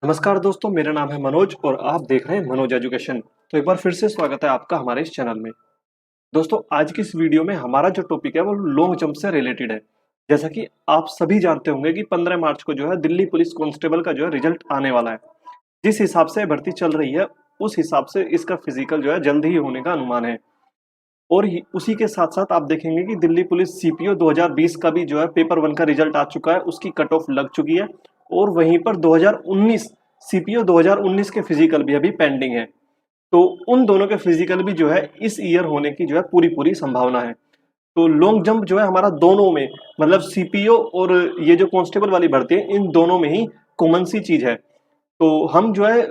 नमस्कार दोस्तों, मेरा नाम है मनोज और आप देख रहे हैं मनोज एजुकेशन। तो एक बार फिर से स्वागत है आपका हमारे इस चैनल में। दोस्तों, आज की इस वीडियो में हमारा जो टॉपिक है वो लॉन्ग जंप से रिलेटेड है। जैसा कि आप सभी जानते होंगे कि 15 मार्च को जो है दिल्ली पुलिस कांस्टेबल का जो है रिजल्ट आने वाला है। जिस हिसाब से भर्ती चल रही है उस हिसाब से इसका फिजिकल जो है जल्द ही होने का अनुमान है। और उसी के साथ साथ आप देखेंगे कि दिल्ली पुलिस सीपीओ 2020 का भी जो है पेपर 1 का रिजल्ट आ चुका है, उसकी कट ऑफ लग चुकी है। और वहीं पर 2019 सीपीओ 2019 के फिजिकल भी अभी पेंडिंग है। तो उन दोनों के फिजिकल भी जो है इस ईयर होने की जो है पूरी पूरी संभावना है। तो लॉन्ग जंप जो है हमारा दोनों में, मतलब सीपीओ और ये जो कांस्टेबल वाली भर्ती है, इन दोनों में ही कॉमन सी चीज है। तो हम जो है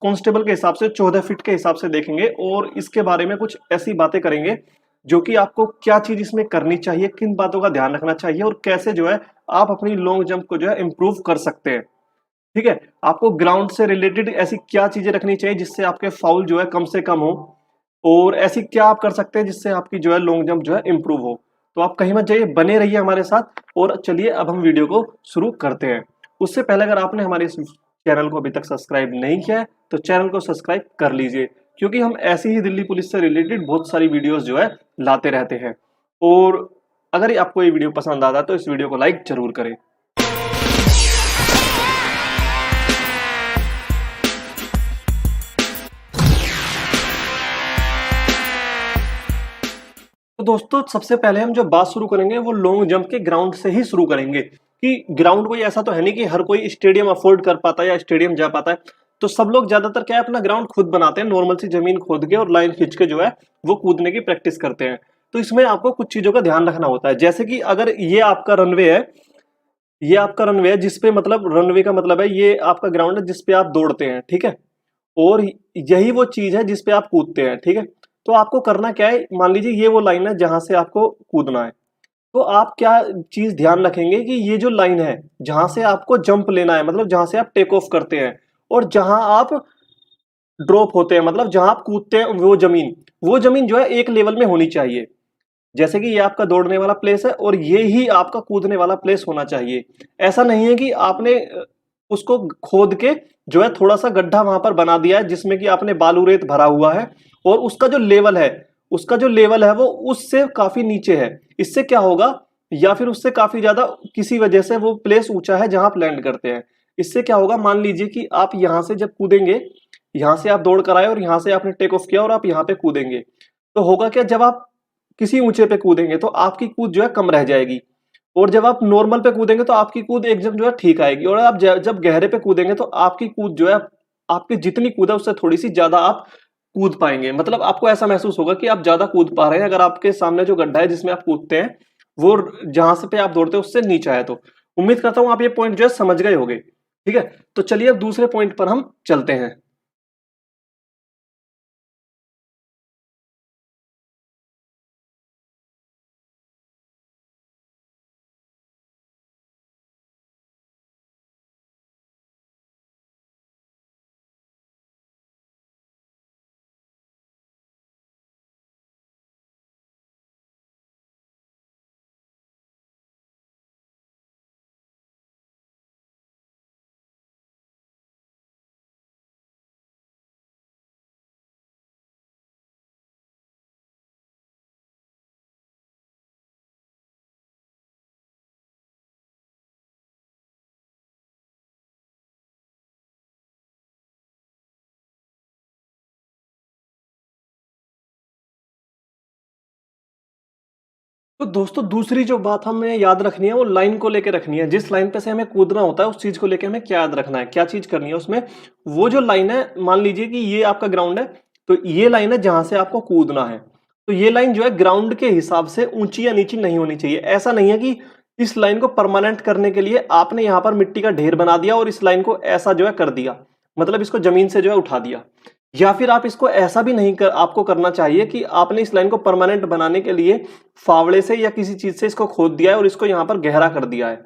कांस्टेबल के हिसाब से 14 फीट के हिसाब से देखेंगे और इसके बारे में कुछ ऐसी बातें करेंगे जो कि आपको क्या चीज इसमें करनी चाहिए, किन बातों का ध्यान रखना चाहिए और कैसे जो है आप अपनी लॉन्ग जंप को जो है इम्प्रूव कर सकते हैं। ठीक है, आपको ग्राउंड से रिलेटेड ऐसी क्या चीजें रखनी चाहिए जिससे आपके फाउल जो है कम से कम हो, और ऐसी क्या आप कर सकते हैं जिससे आपकी जो है लॉन्ग जंप जो है इम्प्रूव हो। तो आप कहीं मत जाइए, बने रहिए हमारे साथ। और चलिए अब हम वीडियो को शुरू करते हैं। उससे पहले अगर आपने हमारे इस चैनल को अभी तक सब्सक्राइब नहीं किया है तो चैनल को सब्सक्राइब कर लीजिए, क्योंकि हम ऐसी ही दिल्ली पुलिस से रिलेटेड बहुत सारी वीडियोस जो है लाते रहते हैं। और अगर आपको ये वीडियो पसंद आता है तो इस वीडियो को लाइक जरूर करें। तो दोस्तों, सबसे पहले हम जो बात शुरू करेंगे वो लॉन्ग जंप के ग्राउंड से ही शुरू करेंगे कि ग्राउंड कोई ऐसा तो है नहीं कि हर कोई स्टेडियम अफोर्ड कर पाता है या स्टेडियम जा पाता है। तो सब लोग ज्यादातर क्या है, अपना ग्राउंड खुद बनाते हैं, नॉर्मल सी जमीन खोद के और लाइन खींच के जो है वो कूदने की प्रैक्टिस करते हैं। तो इसमें आपको कुछ चीजों का ध्यान रखना होता है, जैसे कि अगर ये आपका रनवे है जिसपे, मतलब रनवे का मतलब है ये आपका ग्राउंड है जिसपे आप दौड़ते हैं, ठीक है। और यही वो चीज है जिसपे आप कूदते हैं, ठीक है। तो आपको करना क्या है, मान लीजिए ये वो लाइन है जहां से आपको कूदना है। तो आप क्या चीज ध्यान रखेंगे कि ये जो लाइन है जहां से आपको जंप लेना है, मतलब जहां से आप टेक ऑफ करते हैं और जहां आप ड्रॉप होते हैं, मतलब जहां आप कूदते हैं, वो जमीन जो है एक लेवल में होनी चाहिए। जैसे कि ये आपका दौड़ने वाला प्लेस है और ये ही आपका कूदने वाला प्लेस होना चाहिए। ऐसा नहीं है कि आपने उसको खोद के जो है थोड़ा सा गड्ढा वहां पर बना दिया है जिसमें कि आपने बालू रेत भरा हुआ है और उसका जो लेवल है वो उससे काफी नीचे है। इससे क्या होगा, या फिर उससे काफी ज्यादा किसी वजह से वो प्लेस ऊंचा है जहां आप लैंड करते हैं। इससे क्या होगा, मान लीजिए कि आप यहां से जब कूदेंगे, यहां से आप दौड़ कर आए और यहां से आपने टेक ऑफ किया और आप यहां पे कूदेंगे, तो होगा क्या, जब आप किसी ऊंचे पे कूदेंगे तो आपकी कूद जो है कम रह जाएगी। और जब आप नॉर्मल पे कूदेंगे तो आपकी कूद एकदम जो है ठीक आएगी। और आप जब गहरे पे कूदेंगे तो आपकी कूद जो है, आपकी जितनी कूद है उससे थोड़ी सी ज्यादा आप कूद पाएंगे। मतलब आपको ऐसा महसूस होगा कि आप ज्यादा कूद पा रहे हैं अगर आपके सामने जो गड्ढा है जिसमें आप कूदते हैं वो जहां से पे आप दौड़ते हैं उससे नीचा है। तो उम्मीद करता हूं आप ये पॉइंट जो है समझ गए होंगे। ठीक है, तो चलिए अब दूसरे पॉइंट पर हम चलते हैं। तो दोस्तों, दूसरी जो बात हमें याद रखनी है वो लाइन को लेकर रखनी है। जिस लाइन पे से हमें कूदना होता है उस चीज को लेकर हमें क्या याद रखना है, क्या चीज करनी है उसमें। वो जो लाइन है, मान लीजिए कि ये आपका ग्राउंड है, तो ये लाइन है जहां से आपको कूदना है। तो ये लाइन जो है ग्राउंड के हिसाब से ऊंची या नीची नहीं होनी चाहिए। ऐसा नहीं है कि इस लाइन को परमानेंट करने के लिए आपने यहां पर मिट्टी का ढेर बना दिया और इस लाइन को ऐसा जो है कर दिया, मतलब इसको जमीन से जो है उठा दिया। या फिर आप इसको ऐसा भी नहीं कर, आपको करना चाहिए कि आपने इस लाइन को परमानेंट बनाने के लिए फावड़े से या किसी चीज से इसको खोद दिया है और इसको यहां पर गहरा कर दिया है।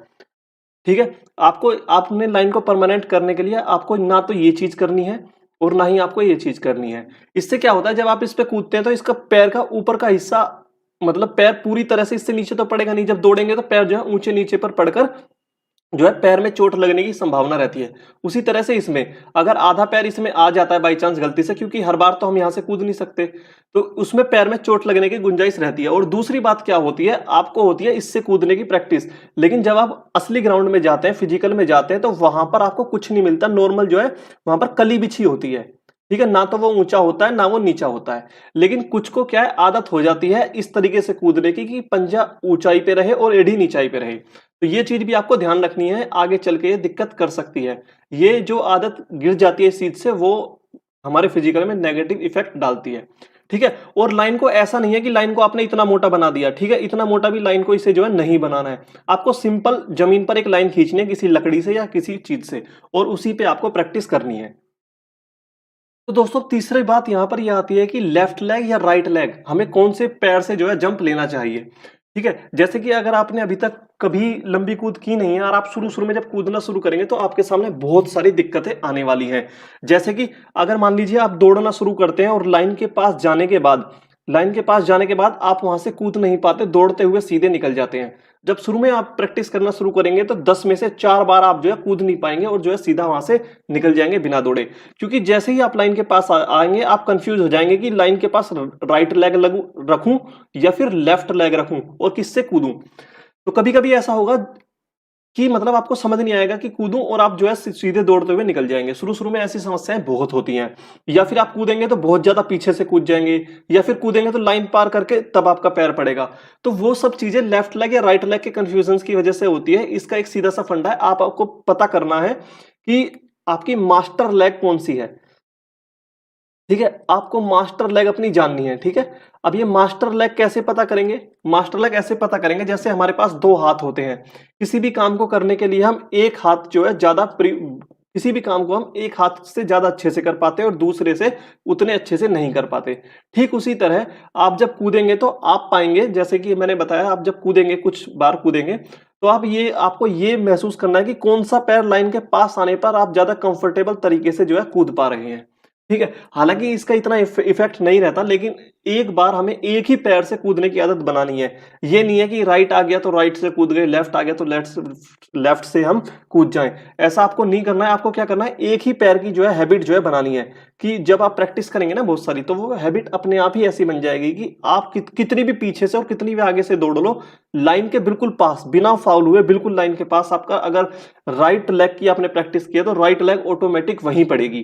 ठीक है, आपको आपने लाइन को परमानेंट करने के लिए आपको ना तो ये चीज करनी है और ना ही आपको ये चीज करनी है। इससे क्या होता है, जब आप इस पे कूदते हैं तो इसका पैर का ऊपर का हिस्सा, मतलब पैर पूरी तरह से इससे नीचे तो पड़ेगा नहीं। जब दौड़ेंगे तो पैर जो है ऊंचे नीचे पर पड़कर जो है पैर में चोट लगने की संभावना रहती है। उसी तरह से इसमें अगर आधा पैर इसमें आ जाता है बाई चांस गलती से, क्योंकि हर बार तो हम यहाँ से कूद नहीं सकते, तो उसमें पैर में चोट लगने की गुंजाइश रहती है। और दूसरी बात क्या होती है, आपको होती है इससे कूदने की प्रैक्टिस, लेकिन जब आप असली ग्राउंड में जाते हैं, फिजिकल में जाते हैं, तो वहां पर आपको कुछ नहीं मिलता। नॉर्मल जो है वहां पर कली बिछी होती है, ठीक है, ना तो वो ऊंचा होता है ना वो नीचा होता है। लेकिन कुछ को क्या है, आदत हो जाती है इस तरीके से कूदने की कि पंजा ऊंचाई पे रहे और एड़ी नीचाई पे रहे। तो ये चीज भी आपको ध्यान रखनी है, आगे चल के ये दिक्कत कर सकती है। ये जो आदत गिर जाती है इस चीज से, वो हमारे फिजिकल में नेगेटिव इफेक्ट डालती है, ठीक है। और लाइन को ऐसा नहीं है कि लाइन को आपने इतना मोटा बना दिया, ठीक है, इतना मोटा भी लाइन को इसे जो है नहीं बनाना है। आपको सिंपल जमीन पर एक लाइन खींचनी है किसी लकड़ी से या किसी चीज से, और उसी पे आपको प्रैक्टिस करनी है। तो दोस्तों तीसरी बात यहां पर यह आती है कि लेफ्ट लेग या राइट लेग, हमें कौन से पैर से जो है जंप लेना चाहिए, ठीक है। जैसे कि अगर आपने अभी तक कभी लंबी कूद की नहीं है और आप शुरू शुरू में जब कूदना शुरू करेंगे तो आपके सामने बहुत सारी दिक्कतें आने वाली हैं। जैसे कि अगर मान लीजिए आप दौड़ना शुरू करते हैं और लाइन के पास जाने के बाद आप वहां से कूद नहीं पाते, दौड़ते हुए सीधे निकल जाते हैं। जब शुरू में आप प्रैक्टिस करना शुरू करेंगे तो 10 में से 4 बार आप जो है कूद नहीं पाएंगे और जो है सीधा वहां से निकल जाएंगे बिना दौड़े। क्योंकि जैसे ही आप लाइन के पास आएंगे आप कंफ्यूज हो जाएंगे कि लाइन के पास राइट लेग रखूं या फिर लेफ्ट लेग रखूं और किससे कूदूं। तो कभी कभी ऐसा होगा कि मतलब आपको समझ नहीं आएगा कि कूदूं, और आप जो है सीधे दौड़ते हुए निकल जाएंगे। शुरू शुरू में ऐसी समस्याएं बहुत होती हैं। या फिर आप कूदेंगे तो बहुत ज्यादा पीछे से कूद जाएंगे, या फिर कूदेंगे तो लाइन पार करके तब आपका पैर पड़ेगा। तो वो सब चीजें लेफ्ट लेग या राइट लेग के कंफ्यूजन की वजह से होती है। इसका एक सीधा सा फंडा है, आपको पता करना है कि आपकी मास्टर लेग कौन सी है, ठीक है। आपको मास्टर लेग अपनी जाननी है, ठीक है। अब ये मास्टर लेग कैसे पता करेंगे, मास्टर लेग ऐसे पता करेंगे जैसे हमारे पास दो हाथ होते हैं। किसी भी काम को करने के लिए हम एक हाथ जो है किसी भी काम को हम एक हाथ से ज्यादा अच्छे से कर पाते हैं और दूसरे से उतने अच्छे से नहीं कर पाते। ठीक उसी तरह आप जब कूदेंगे तो आप पाएंगे, जैसे कि मैंने बताया, आप जब कूदेंगे कुछ बार कूदेंगे तो आपको ये महसूस करना है कि कौन सा पैर लाइन के पास आने पर आप ज्यादा कंफर्टेबल तरीके से जो है कूद पा रहे हैं, ठीक है। हालांकि इसका इतना इफेक्ट नहीं रहता, लेकिन एक बार हमें एक ही पैर से कूदने की आदत बनानी है। ये नहीं है कि राइट आ गया तो राइट से कूद गए, लेफ्ट आ गया तो लेफ्ट से हम कूद जाएं। ऐसा आपको नहीं करना है। आपको क्या करना है, एक ही पैर की जो है हैबिट जो है बनानी है कि जब आप प्रैक्टिस करेंगे ना बहुत सारी, तो वो हैबिट अपने आप ही ऐसी बन जाएगी कि आप कितनी भी पीछे से और कितनी भी आगे से दौड़ लो, लाइन के बिल्कुल पास बिना फाउल हुए बिल्कुल लाइन के पास आपका अगर राइट लेग की आपने प्रैक्टिस किया तो राइट लेग ऑटोमेटिक वहीं पड़ेगी,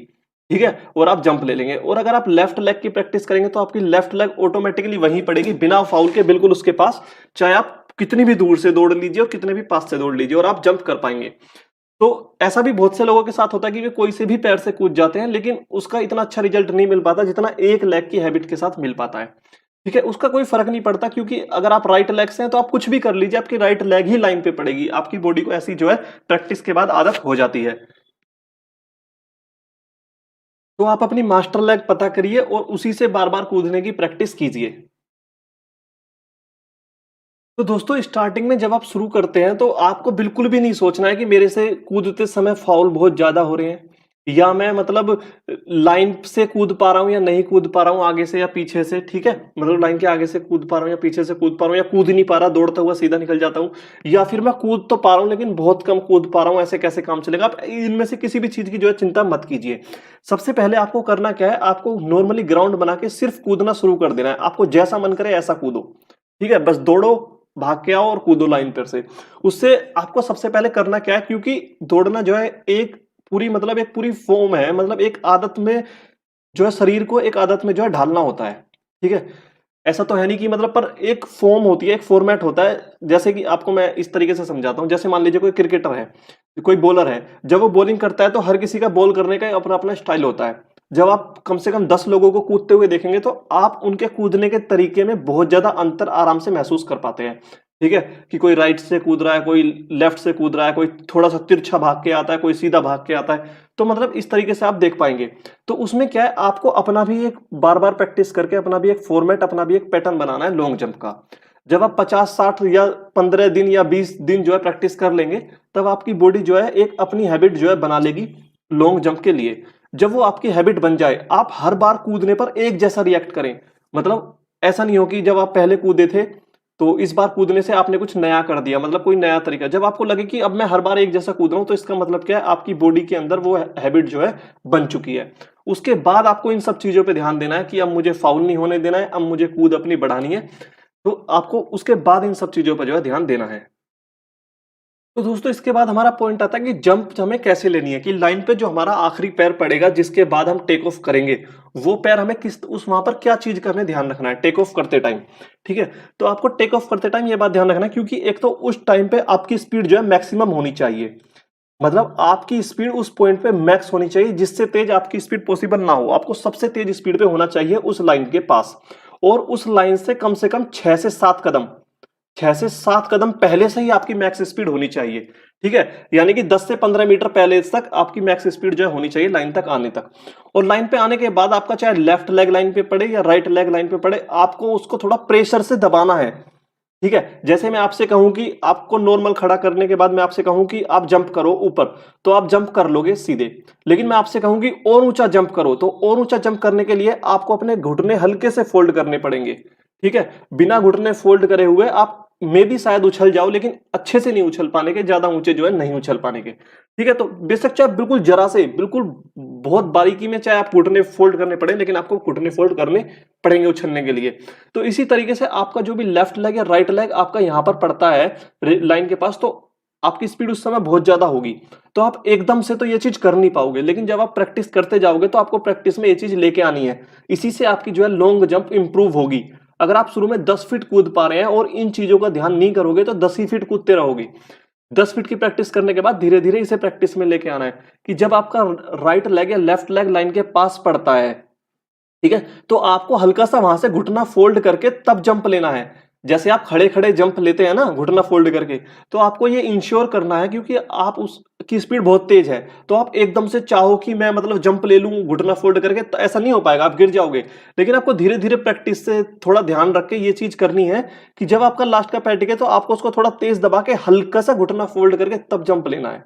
ठीक है, और आप जंप ले लेंगे। और अगर आप लेफ्ट लेग की प्रैक्टिस करेंगे तो आपकी लेफ्ट लेग ऑटोमेटिकली वहीं पड़ेगी बिना फाउल के, बिल्कुल उसके पास, चाहे आप कितनी भी दूर से दौड़ लीजिए और कितने भी पास से दौड़ लीजिए और आप जंप कर पाएंगे। तो ऐसा भी बहुत से लोगों के साथ होता है कि वे कोई से भी पैर से कूद जाते हैं, लेकिन उसका इतना अच्छा रिजल्ट नहीं मिल पाता जितना एक लेग की हैबिट के साथ मिल पाता है, ठीक है। उसका कोई फर्क नहीं पड़ता, क्योंकि अगर आप राइट लेग से हैं तो आप कुछ भी कर लीजिए, आपकी राइट लेग ही लाइन पे पड़ेगी। आपकी बॉडी को ऐसी जो है प्रैक्टिस के बाद आदत हो जाती है। तो आप अपनी मास्टर लेग पता करिए और उसी से बार बार कूदने की प्रैक्टिस कीजिए। तो दोस्तों स्टार्टिंग में जब आप शुरू करते हैं तो आपको बिल्कुल भी नहीं सोचना है कि मेरे से कूदते समय फाउल बहुत ज्यादा हो रहे हैं, या मैं मतलब लाइन से कूद पा रहा हूं या नहीं कूद पा रहा हूं, आगे से या पीछे से, ठीक है, मतलब लाइन के आगे से कूद पा रहा हूं या पीछे से कूद पा रहा हूं, या कूद नहीं पा रहा, दौड़ता हुआ सीधा निकल जाता हूं, या फिर मैं कूद तो पा रहा हूं लेकिन बहुत कम कूद पा रहा हूं, ऐसे कैसे काम चलेगा। आप इनमें से किसी भी चीज की जो है चिंता मत कीजिए। सबसे पहले आपको करना क्या है, आपको नॉर्मली ग्राउंड बना के सिर्फ कूदना शुरू कर देना है। आपको जैसा मन करे ऐसा कूदो, ठीक है, बस दौड़ो, भाग के आओ और कूदो लाइन पर से। उससे आपको सबसे पहले करना क्या है, क्योंकि दौड़ना जो है एक पूरी मतलब एक पूरी फॉर्म है, मतलब एक आदत में जो है शरीर को एक आदत में जो है ढालना होता है, ठीक है। ऐसा तो है नहीं कि मतलब, पर एक फॉर्म होती है, एक फॉर्मेट होता है। जैसे कि आपको मैं इस तरीके से समझाता हूं, जैसे मान लीजिए कोई क्रिकेटर है, कोई बॉलर है, जब वो बॉलिंग करता है तो हर किसी का बॉल करने का अपना अपना स्टाइल होता है। जब आप कम से कम 10 लोगों को कूदते हुए देखेंगे तो आप उनके कूदने के तरीके में बहुत ज्यादा अंतर आराम से महसूस कर पाते हैं, ठीक है, कि कोई राइट से कूद रहा है, कोई लेफ्ट से कूद रहा है, कोई थोड़ा सा तिरछा भाग के आता है, कोई सीधा भाग के आता है। तो मतलब इस तरीके से आप देख पाएंगे। तो उसमें क्या है, आपको अपना भी एक बार बार प्रैक्टिस करके अपना भी एक फॉर्मेट, अपना भी एक पैटर्न बनाना है लॉन्ग जंप का। जब आप 50-60 या 15 दिन या 20 दिन जो है प्रैक्टिस कर लेंगे, तब आपकी बॉडी जो है एक अपनी हैबिट जो है बना लेगी लॉन्ग जंप के लिए। जब वो आपकी हैबिट बन जाए, आप हर बार कूदने पर एक जैसा रिएक्ट करें। मतलब ऐसा नहीं हो कि जब आप पहले कूदे थे तो इस बार कूदने से आपने कुछ नया कर दिया, मतलब कोई नया तरीका। जब आपको लगे कि अब मैं हर बार एक जैसा कूद रहा हूं, तो इसका मतलब क्या है, आपकी बॉडी के अंदर वो हैबिट जो है बन चुकी है। उसके बाद आपको इन सब चीजों पे ध्यान देना है कि अब मुझे फाउल नहीं होने देना है, अब मुझे कूद अपनी बढ़ानी है। तो आपको उसके बाद इन सब चीजों पर जो है ध्यान देना है। तो दोस्तों इसके बाद हमारा पॉइंट आता है कि जंप हमें कैसे लेनी है, कि लाइन पे जो हमारा आखिरी पैर पड़ेगा जिसके बाद हम टेक ऑफ करेंगे, वो पैर हमें किस उस वहां पर क्या चीज का हमें ध्यान रखना है टेक ऑफ करते टाइम। ठीक है, तो आपको टेक ऑफ करते टाइम ये बात ध्यान रखना है, क्योंकि एक तो उस टाइम पे आपकी स्पीड जो है मैक्सिमम होनी चाहिए। मतलब आपकी स्पीड उस पॉइंट पे मैक्स होनी चाहिए, जिससे तेज आपकी स्पीड पॉसिबल ना हो। आपको सबसे तेज स्पीड पे होना चाहिए उस लाइन के पास, और उस लाइन से कम 6 से 7 कदम, 6 से 7 कदम पहले से ही आपकी मैक्स स्पीड होनी चाहिए। ठीक है, यानी कि 10 से 15 मीटर पहले तक आपकी मैक्स स्पीड जो है होनी चाहिए लाइन तक आने तक। और लाइन पे आने के बाद आपका चाहे लेफ्ट लेग लाइन पे पड़े या राइट लेग लाइन पे पड़े, आपको उसको थोड़ा प्रेशर से दबाना है। ठीक है, जैसे मैं आपसे कहूं कि आपको नॉर्मल खड़ा करने के बाद मैं आपसे कहूं कि आप जंप करो ऊपर, तो आप जंप कर लोगे सीधे। लेकिन मैं आपसे कहूं कि और ऊंचा जंप करो, तो और ऊंचा जंप करने के लिए आपको अपने घुटने हल्के से फोल्ड करने पड़ेंगे। ठीक है, बिना घुटने फोल्ड करे हुए आप मे भी शायद उछल जाओ, लेकिन अच्छे से नहीं उछल पाने के, ज्यादा ऊंचे जो है नहीं उछल पाने के। ठीक है, तो बेशक चाहे बिल्कुल जरा से, बिल्कुल बहुत बारीकी में चाहे आप घुटने फोल्ड करने पड़े, लेकिन आपको घुटने फोल्ड करने पड़ेंगे उछलने के लिए। तो इसी तरीके से आपका जो भी लेफ्ट लेग या राइट लेग आपका यहां पर पड़ता है लाइन के पास, तो आपकी स्पीड उस समय बहुत ज्यादा होगी। तो आप एकदम से तो ये चीज कर नहीं पाओगे, लेकिन जब आप प्रैक्टिस करते जाओगे तो आपको प्रैक्टिस में ये चीज लेके आनी है। इसी से आपकी जो है लॉन्ग जंप इंप्रूव होगी। अगर आप शुरू में 10 फीट कूद पा रहे हैं और इन चीजों का ध्यान नहीं करोगे, तो 10 ही फीट कूदते रहोगे। 10 फीट की प्रैक्टिस करने के बाद धीरे धीरे इसे प्रैक्टिस में लेके आना है, कि जब आपका राइट लेग या लेफ्ट लेग लाइन के पास पड़ता है, ठीक है, तो आपको हल्का सा वहां से घुटना फोल्ड करके तब जंप लेना है। जैसे आप खड़े खड़े जंप लेते हैं ना घुटना फोल्ड करके, तो आपको ये इंश्योर करना है, क्योंकि आप उसकी स्पीड बहुत तेज है, तो आप एकदम से चाहो कि मैं मतलब जंप ले लूं घुटना फोल्ड करके, तो ऐसा नहीं हो पाएगा, आप गिर जाओगे। लेकिन आपको धीरे धीरे प्रैक्टिस से थोड़ा ध्यान रख के ये चीज करनी है, कि जब आपका लास्ट का पैर टिके तो आपको उसको थोड़ा तेज दबा के हल्का सा घुटना फोल्ड करके तब जंप लेना है।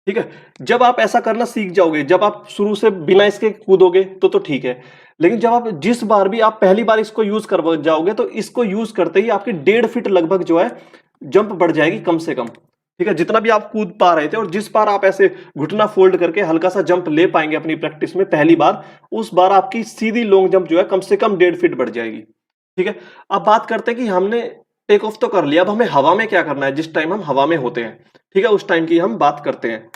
ठीक है, जब आप ऐसा करना सीख जाओगे, जब आप शुरू से बिना इसके कूदोगे तो ठीक है। लेकिन जब आप जिस बार भी आप पहली बार इसको यूज कर जाओगे, तो इसको यूज करते ही आपकी 1.5 फीट लगभग जो है जंप बढ़ जाएगी कम से कम। ठीक है, जितना भी आप कूद पा रहे थे, और जिस बार आप ऐसे घुटना फोल्ड करके हल्का सा जंप ले पाएंगे अपनी प्रैक्टिस में पहली बार, उस बार आपकी सीधी लॉन्ग जंप जो है कम से कम 1.5 फीट बढ़ जाएगी। ठीक है, अब बात करते हैं कि हमने टेक ऑफ तो कर लिया, अब हमें हवा में क्या करना है जिस टाइम हम हवा में होते हैं। ठीक है, उस टाइम की हम बात करते हैं।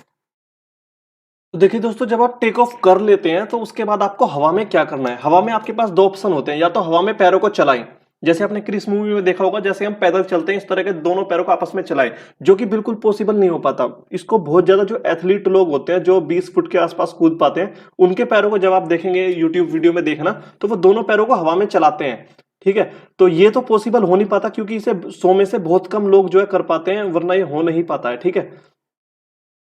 तो देखिए दोस्तों, जब आप टेक ऑफ कर लेते हैं, तो उसके बाद आपको हवा में क्या करना है। हवा में आपके पास 2 ऑप्शन होते हैं, या तो हवा में पैरों को चलाएं, जैसे आपने क्रिस मूवी में देखा होगा, जैसे हम पैदल चलते हैं इस तरह के दोनों पैरों को आपस में चलाएं, जो कि बिल्कुल पॉसिबल नहीं हो पाता। इसको बहुत ज्यादा जो एथलीट लोग होते हैं, जो 20 फुट के आसपास कूद पाते हैं, उनके पैरों को जब आप देखेंगे यूट्यूब वीडियो में देखना, तो वो दोनों पैरों को हवा में चलाते हैं। ठीक है, तो ये तो पॉसिबल हो नहीं पाता, क्योंकि इसे 100 में से बहुत कम लोग जो है कर पाते हैं, वरना ये हो नहीं पाता है। ठीक है,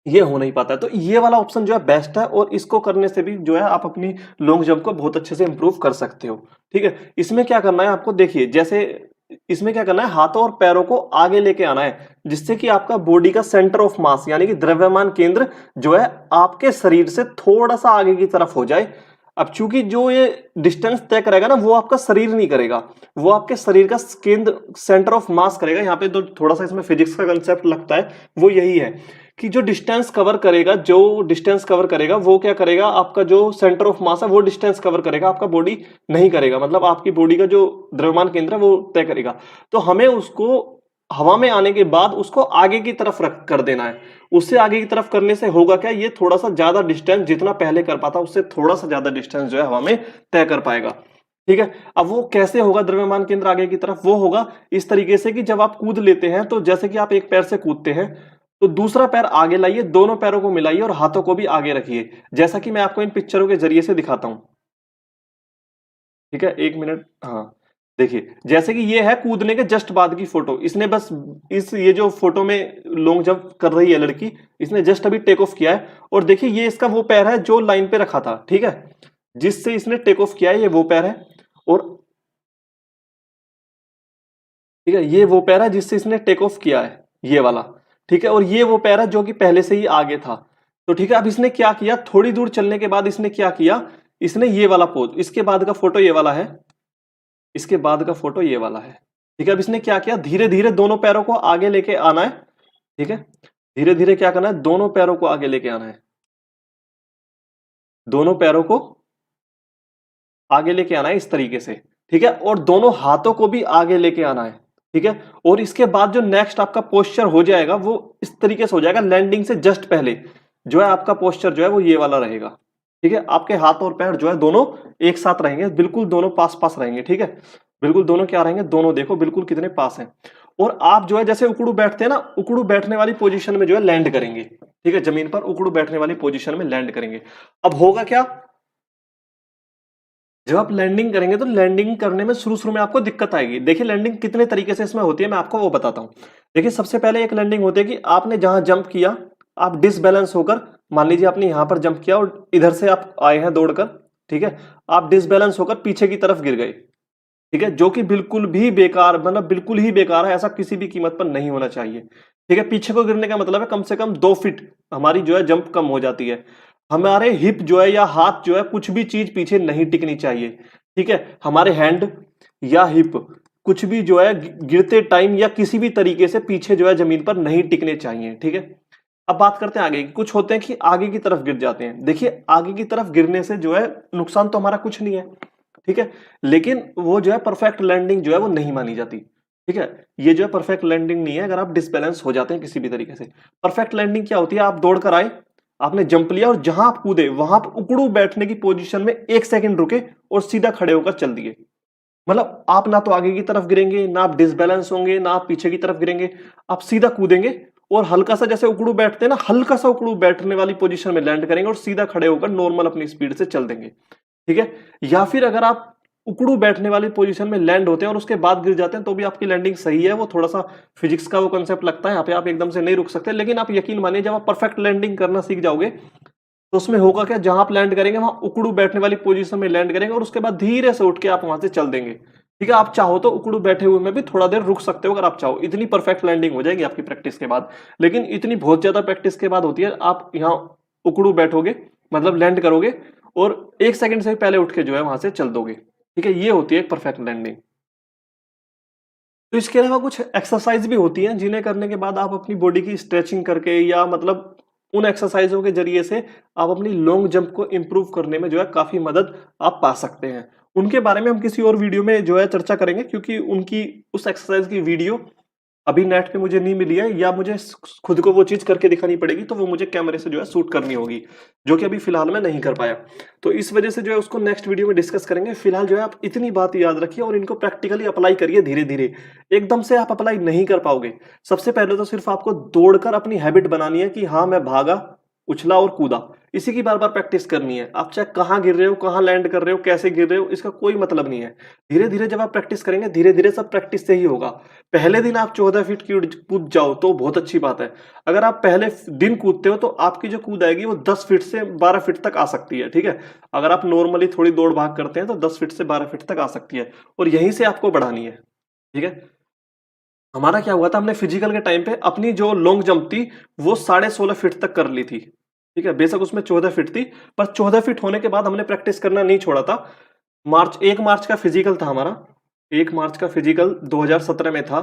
ये हो नहीं पाता है, तो ये वाला ऑप्शन जो है बेस्ट है, और इसको करने से भी जो है आप अपनी लॉन्ग जंप को बहुत अच्छे से इंप्रूव कर सकते हो। ठीक है, इसमें क्या करना है आपको, देखिए जैसे इसमें क्या करना है, हाथों और पैरों को आगे लेके आना है, जिससे कि आपका बॉडी का सेंटर ऑफ मास यानी कि द्रव्यमान केंद्र जो है आपके शरीर से थोड़ा सा आगे की तरफ हो जाए। अब चूंकि जो ये डिस्टेंस तय करेगा ना, वो आपका शरीर नहीं करेगा, वो आपके शरीर का केंद्र सेंटर ऑफ मास करेगा। यहाँ पे तो थोड़ा सा इसमें फिजिक्स का कंसेप्ट लगता है, वो यही है कि जो डिस्टेंस कवर करेगा, वो क्या करेगा, आपका जो सेंटर ऑफ मास है वो डिस्टेंस कवर करेगा, आपका बॉडी नहीं करेगा। मतलब आपकी बॉडी का जो द्रव्यमान केंद्र है वो तय करेगा। तो हमें उसको हवा में आने के बाद उसको आगे की तरफ रख कर देना है। उससे आगे की तरफ करने से होगा क्या, ये थोड़ा सा ज्यादा डिस्टेंस जितना पहले कर पाता उससे थोड़ा सा ज्यादा डिस्टेंस जो है हवा में तय कर पाएगा। ठीक है, अब वो कैसे होगा द्रव्यमान केंद्र आगे की तरफ, वो होगा इस तरीके से कि जब आप कूद लेते हैं, तो जैसे कि आप एक पैर से कूदते हैं, तो दूसरा पैर आगे लाइए, दोनों पैरों को मिलाइए और हाथों को भी आगे रखिए, जैसा कि मैं आपको इन पिक्चरों के जरिए से दिखाता हूं। ठीक है, 1 मिनट। हाँ, देखिए जैसे कि ये है कूदने के जस्ट बाद की फोटो, इसने बस इस ये जो फोटो में लॉन्ग जंप कर रही है लड़की, इसने जस्ट अभी टेक ऑफ किया है। और देखिए ये इसका वो पैर है जो लाइन पे रखा था। ठीक है, जिससे इसने टेक ऑफ किया है, ये वो पैर है। और ठीक है, ये वो पैर है जिससे इसने टेक ऑफ किया है, ये वाला। ठीक है, और ये वो पैर है जो कि पहले से ही आगे था। तो ठीक है, अब इसने क्या किया, थोड़ी दूर चलने के बाद इसने क्या किया, इसने ये वाला पोज, इसके बाद का फोटो ये वाला है, इसके बाद का फोटो ये वाला है। ठीक है, अब इसने क्या किया, धीरे धीरे दोनों पैरों को आगे लेके आना है। ठीक है, धीरे धीरे क्या करना है, दोनों पैरों को आगे लेके आना है, दोनों पैरों को आगे लेके आना है इस तरीके से। ठीक है, और दोनों हाथों को भी आगे लेके आना है। ठीक है, और इसके बाद जो नेक्स्ट आपका पोस्चर हो जाएगा वो इस तरीके से हो जाएगा, लैंडिंग से जस्ट पहले जो है आपका पोस्चर जो है वो ये वाला रहेगा। ठीक है, आपके हाथ और पैर जो है दोनों एक साथ रहेंगे, बिल्कुल दोनों पास पास रहेंगे। ठीक है, बिल्कुल दोनों क्या रहेंगे, दोनों देखो बिल्कुल कितने पास हैं। और आप जो है जैसे उकड़ू बैठते हैं ना, उकड़ू बैठने वाली पोजीशन में जो है लैंड करेंगे। ठीक है, जमीन पर उकड़ू बैठने वाली पोजीशन में लैंड करेंगे। अब होगा क्या, जब आप लैंडिंग करेंगे तो लैंडिंग करने में शुरू शुरू में आपको दिक्कत आएगी। देखिए लैंडिंग कितने तरीके से इसमें होती है, मैं आपको वो बताता हूं। देखिए सबसे पहले एक लैंडिंग होती है कि आपने जहां जंप किया, आप डिसबैलेंस होकर, मान लीजिए आपने यहां पर जंप किया और इधर से आप आए हैं दौड़कर। ठीक है, आप डिसबैलेंस होकर पीछे की तरफ गिर गए। ठीक है, जो कि बिल्कुल भी बेकार, मतलब बिल्कुल ही बेकार है, ऐसा किसी भी कीमत पर नहीं होना चाहिए। ठीक है, पीछे को गिरने का मतलब है कम से कम 2 फीट हमारी जो है जंप कम हो जाती है। हमारे हिप जो है या हाथ जो है, कुछ भी चीज पीछे नहीं टिकनी चाहिए। ठीक है, हमारे हैंड या हिप कुछ भी जो है गिरते टाइम या किसी भी तरीके से पीछे जो है जमीन पर नहीं टिकने चाहिए। ठीक है, अब बात करते हैं आगे की। कुछ होते हैं कि आगे की तरफ गिर जाते हैं। देखिए आगे की तरफ गिरने से जो है नुकसान तो हमारा कुछ नहीं है। ठीक है, लेकिन वो जो है परफेक्ट लैंडिंग जो है वो नहीं मानी जाती। ठीक है, ये जो है परफेक्ट लैंडिंग नहीं है अगर आप डिसबैलेंस हो जाते हैं किसी भी तरीके से। परफेक्ट लैंडिंग क्या होती है, आप दौड़ कर आए, आपने जंप लिया और जहां आप कूदे वहां पर उकड़ू बैठने की पोजीशन में 1 सेकंड रुके और सीधा खड़े होकर चल दिए। मतलब आप ना तो आगे की तरफ गिरेंगे, ना आप डिसबैलेंस होंगे, ना आप पीछे की तरफ गिरेंगे, आप सीधा कूदेंगे और हल्का सा जैसे उकड़ू बैठते हैं ना, हल्का सा उकड़ू बैठने वाली पोजीशन में लैंड करेंगे और सीधा खड़े होकर नॉर्मल अपनी स्पीड से चल देंगे। ठीक है, या फिर अगर आप उकड़ू बैठने वाली पोजीशन में लैंड होते हैं और उसके बाद गिर जाते हैं तो भी आपकी लैंडिंग सही है। वो थोड़ा सा फिजिक्स का वो कंसेप्ट लगता है, यहाँ पे आप एकदम से नहीं रुक सकते। लेकिन आप यकीन मानिए जब आप परफेक्ट लैंडिंग करना सीख जाओगे तो उसमें होगा क्या, जहां आप लैंड करेंगे वहां उकड़ू बैठने वाली पोजीशन में लैंड करेंगे और उसके बाद धीरे से उठ के आप वहां से चल देंगे। ठीक है, आप चाहो तो उकड़ू बैठे हुए में भी थोड़ा देर रुक सकते हो अगर आप चाहो, इतनी परफेक्ट लैंडिंग हो जाएगी आपकी प्रैक्टिस के बाद। लेकिन इतनी बहुत ज्यादा प्रैक्टिस के बाद होती है, आप यहाँ उकड़ू बैठोगे मतलब लैंड करोगे और 1 सेकंड से पहले उठ के जो है वहां से चल दोगे। ठीक है, ये होती है परफेक्ट लैंडिंग। तो इसके अलावा कुछ एक्सरसाइज भी होती हैं जिन्हें करने के बाद आप अपनी बॉडी की स्ट्रेचिंग करके या मतलब उन एक्सरसाइजों के जरिए से आप अपनी लॉन्ग जंप को इंप्रूव करने में जो है काफी मदद आप पा सकते हैं। उनके बारे में हम किसी और वीडियो में जो है चर्चा करेंगे, क्योंकि उनकी उस एक्सरसाइज की वीडियो अभी नेट पे मुझे नहीं मिली है, या मुझे खुद को वो चीज करके दिखानी पड़ेगी, तो वो मुझे कैमरे से जो है शूट करनी होगी, जो कि अभी फिलहाल मैं नहीं कर पाया। तो इस वजह से जो है उसको नेक्स्ट वीडियो में डिस्कस करेंगे। फिलहाल जो है आप इतनी बात याद रखिए और इनको प्रैक्टिकली अप्लाई करिए धीरे धीरे। एकदम से आप अप्लाई नहीं कर पाओगे। सबसे पहले तो सिर्फ आपको दौड़कर अपनी हैबिट बनानी है कि हाँ मैं भागा, उछला और कूदा, इसी की बार बार प्रैक्टिस करनी है। आप चाहे कहाँ गिर रहे हो, कहाँ लैंड कर रहे हो, कैसे गिर रहे हो, इसका कोई मतलब नहीं है। धीरे धीरे जब आप प्रैक्टिस करेंगे, धीरे धीरे सब प्रैक्टिस से ही होगा। पहले दिन आप 14 फीट कूद जाओ तो बहुत अच्छी बात है। अगर आप पहले दिन कूदते हो तो आपकी जो कूद आएगी वो 10 फीट से 12 फीट तक आ सकती है। ठीक है, अगर आप नॉर्मली थोड़ी दौड़ भाग करते हैं तो 10 फीट से 12 फीट तक आ सकती है, और यहीं से आपको बढ़ानी है। ठीक है, हमारा क्या हुआ था, हमने फिजिकल के टाइम पे अपनी जो लॉन्ग जंप थी वो 16.5 फीट तक कर ली थी। ठीक है, बेशक उसमें 14 फीट थी, पर 14 फीट होने के बाद हमने प्रैक्टिस करना नहीं छोड़ा था। 1 मार्च का फिजिकल था हमारा, 1 मार्च का फिजिकल 2017 में था।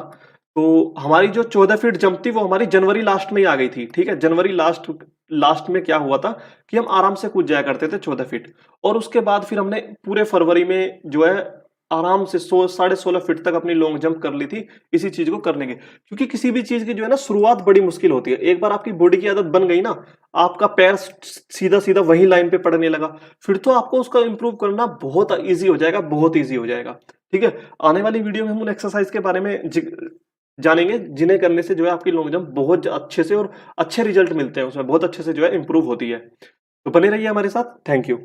तो हमारी जो 14 फीट जंप थी वो हमारी जनवरी लास्ट में ही आ गई थी। ठीक है, जनवरी लास्ट में क्या हुआ था कि हम आराम से कूद जाया करते थे 14 फीट, और उसके बाद फिर हमने पूरे फरवरी में जो है आराम से 16.5 फीट तक अपनी लॉन्ग जंप कर ली थी इसी चीज को करने के। क्योंकि किसी भी चीज की जो है ना शुरुआत बड़ी मुश्किल होती है। एक बार आपकी बॉडी की आदत बन गई ना, आपका पैर सीधा सीधा वही लाइन पे पड़ने लगा, फिर तो आपको उसका इंप्रूव करना बहुत इजी हो जाएगा, बहुत इजी हो जाएगा। ठीक है, आने वाली वीडियो में हम उन एक्सरसाइज के बारे में जानेंगे जिन्हें करने से जो है आपकी लॉन्ग जंप बहुत अच्छे से और अच्छे रिजल्ट मिलते हैं, उसमें बहुत अच्छे से जो है इंप्रूव होती है। तो बने रहिए हमारे साथ। Thank you.